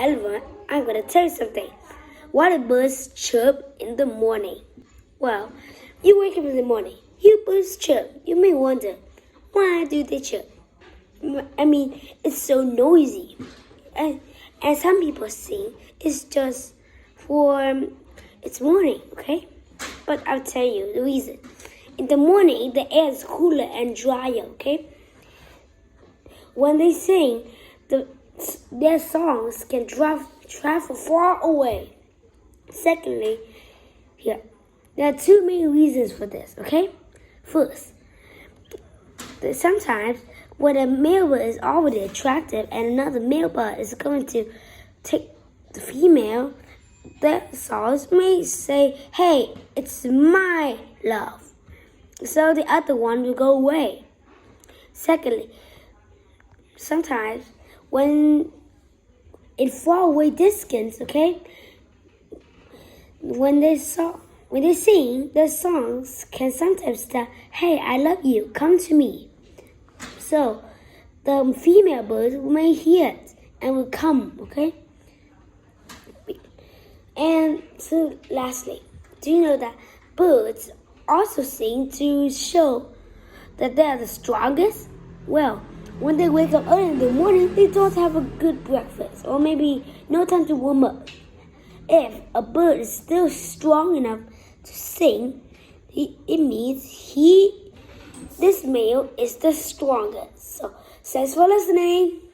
Hello, I'm gonna tell you something. Why do birds chirp in the morning? Well, you wake up in the morning, you birds chirp. You may wonder, why do they chirp? I mean, it's so noisy. And some people think it's just for it's morning, okay? But I'll tell you the reason. In the morning, the air is cooler and drier, okay? When they sing, their songs can travel far away. Secondly, there are two main reasons for this, okay? First, sometimes when a male bird is already attractive and another male bird is going to take the female, the songs may say, "Hey, it's my love." So the other one will go away. Secondly, sometimes when in far away distance, okay, when they sing, their songs can sometimes tell, "Hey, I love you, come to me." So the female birds may hear it and will come, okay? And so lastly, do you know that birds also sing to show that they are the strongest? Well, when they wake up early in the morning, they don't have a good breakfast or maybe no time to warm up. If a bird is still strong enough to sing, it means this male is the strongest. So, thanks for listening.